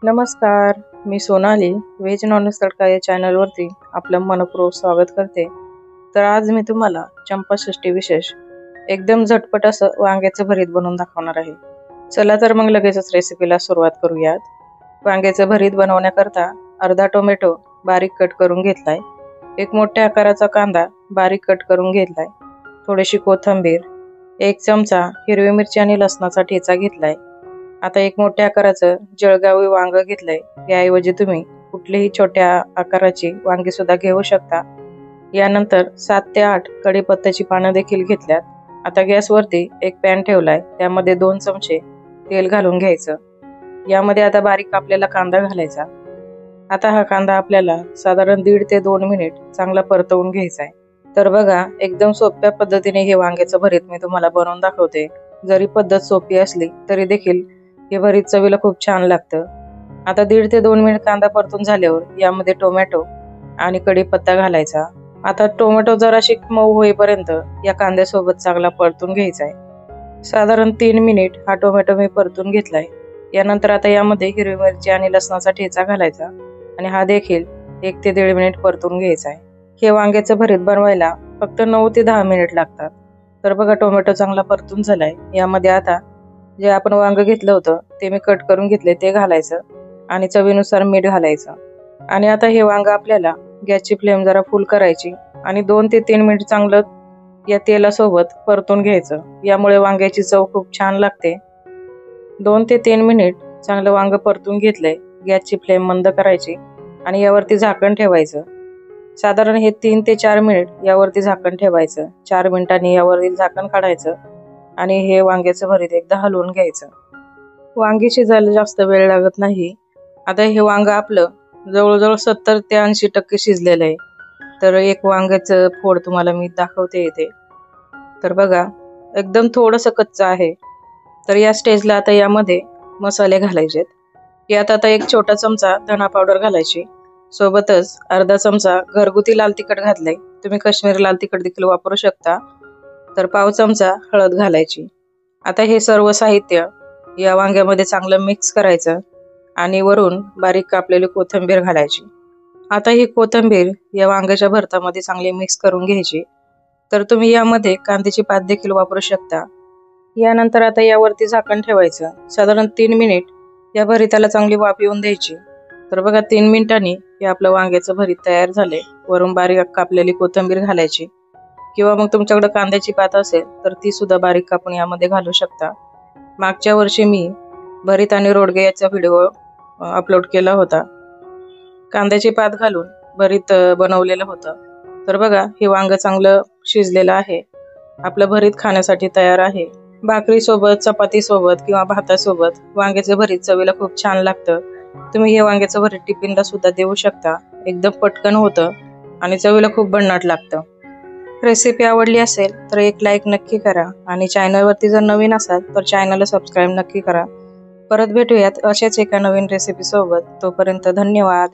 नमस्कार, मी Sonali veg non veg तडका या चॅनलवरती आपलं मनपूर्वक स्वागत करते। तर आज मी तुम्हाला चंपाषष्ठी विशेष एकदम झटपट असं वांग्याचं भरीत बनवून दाखवणार आहे। चला तर मग लगेचच रेसिपीला सुरुवात करूयात। वांग्याचं भरीत बनवण्याकरता अर्धा टोमॅटो बारीक कट करून घेतलाय, एक मोठ्या आकाराचा कांदा बारीक कट करून घेतलाय, थोडीशी कोथिंबीर, एक चमचा हिरवी मिरची आणि लसणाचा ठेचा घेतलाय। आता एक मोठ्या आकाराचं जळगावी वांग घेतलंय। याऐवजी तुम्ही कुठलीही छोट्या आकाराची वांगी सुद्धा घेऊ शकता। यानंतर 7 ते 8 कढीपत्त्याची पानं देखील घेतल्यात। आता गॅसवरती एक पॅन ठेवलाय, त्यामध्ये 2 चमचे तेल घालून घ्यायचं। यामध्ये आता बारीक कापलेला कांदा घालायचा। आता हा कांदा आपल्याला साधारण 1.5 ते 2 मिनिट चांगला परतवून घ्यायचा आहे। तर बघा, एकदम सोप्या पद्धतीने हे वांग्याचं भरीत मी तुम्हाला बनवून दाखवते। जरी पद्धत सोपी असली तरी देखील हे भरीत चवीला खूप छान लागतं। आता 1.5 ते 2 मिनिट कांदा परतून झाल्यावर यामध्ये टोमॅटो आणि कढीपत्ता घालायचा। आता टोमॅटो जराशी मऊ होईपर्यंत या कांद्यासोबत चांगला परतून घ्यायचा आहे। साधारण 3 मिनिट हा टोमॅटो मी परतून घेतलाय। यानंतर आता यामध्ये हिरवी मिरची आणि लसणाचा ठेचा घालायचा आणि हा देखील 1 ते 1.5 मिनिट परतून घ्यायचा आहे। हे वांग्याचं भरीत बनवायला फक्त 9 ते 10 मिनिट लागतात। तर बघा, टोमॅटो चांगला परतून झालाय। यामध्ये आता जे आपण वांग घेतलं होतं ते मी कट करून घेतले ते घालायचं आणि चवीनुसार मीठ घालायचं। आणि आता हे वांग आपल्याला गॅसची फ्लेम जरा फुल करायची आणि 2 ते 3 मिनिट चांगलं या तेलासोबत परतून घ्यायचं। यामुळे वांग्याची चव खूप छान लागते। 2 ते 3 मिनिट चांगलं वांग परतून घेतलंय। गॅसची फ्लेम मंद करायची आणि यावरती झाकण ठेवायचं। साधारण हे 3 ते 4 मिनिट यावरती झाकण ठेवायचं। 4 मिनिटांनी यावरील झाकण काढायचं आणि हे वांग्याचं भरीत एकदा हलवून घ्यायचं। वांगी शिजायला जास्त वेळ लागत नाही। आता हे वांग आपलं जवळजवळ 70 ते 80% शिजलेलं आहे। तर एक वांग्याचं फोड तुम्हाला मी दाखवते येते। तर बघा, एकदम थोडंसं कच्चं आहे। तर या स्टेजला आता यामध्ये मसाले घालायचेत। यात आता 1 छोटा चमचा धना पावडर घालायची, सोबतच अर्धा चमचा घरगुती लाल तिखट घातलंय। तुम्ही काश्मीरी लाल तिखट देखील वापरू शकता। तर पाव चमचा हळद घालायची। आता हे सर्व साहित्य या वांग्यामध्ये चांगलं मिक्स करायचं आणि वरून बारीक कापलेली कोथिंबीर घालायची। आता ही कोथिंबीर या वांग्याच्या भरतामध्ये चांगली मिक्स करून घ्यायची। तर तुम्ही यामध्ये कांद्याची पात देखील वापरू शकता। यानंतर आता यावरती झाकण ठेवायचं। साधारण 3 मिनिट या भरिताला चांगली वाफ येऊन द्यायची। तर बघा, 3 मिनिटांनी हे आपलं वांग्याचं भरीत तयार झाले। वरून बारीक कापलेली कोथिंबीर घालायची, किंवा मग तुमच्याकडे कांद्याची पात असेल तर ती सुद्धा बारीक कापून यामध्ये घालू शकता। मागच्या वर्षी मी भरीत आणि रोडगे याचा व्हिडिओ अपलोड केला होता। कांद्याची पात घालून भरीत बनवलेलं होतं। तर बघा, हे वांग चांगलं शिजलेलं आहे। आपलं भरीत खाण्यासाठी तयार आहे। भाकरी सोबत, चपाती सोबत किंवा भातासोबत वांग्याचं भरीत चवीला खूप छान लागतं। तुम्ही हे वांग्याचं भरीत टिफिनला सुद्धा देऊ शकता। एकदम पटकन होतं आणि चवीला खूप भन्नाट लागतं। रेसिपी आवडली असेल तर एक लाईक नक्की करा आणि चॅनलवरती जर नवीन असाल तर चॅनलला सबस्क्राईब नक्की करा। परत भेटूयात अशाच एका नवीन रेसिपी सोबत। तोपर्यंत धन्यवाद।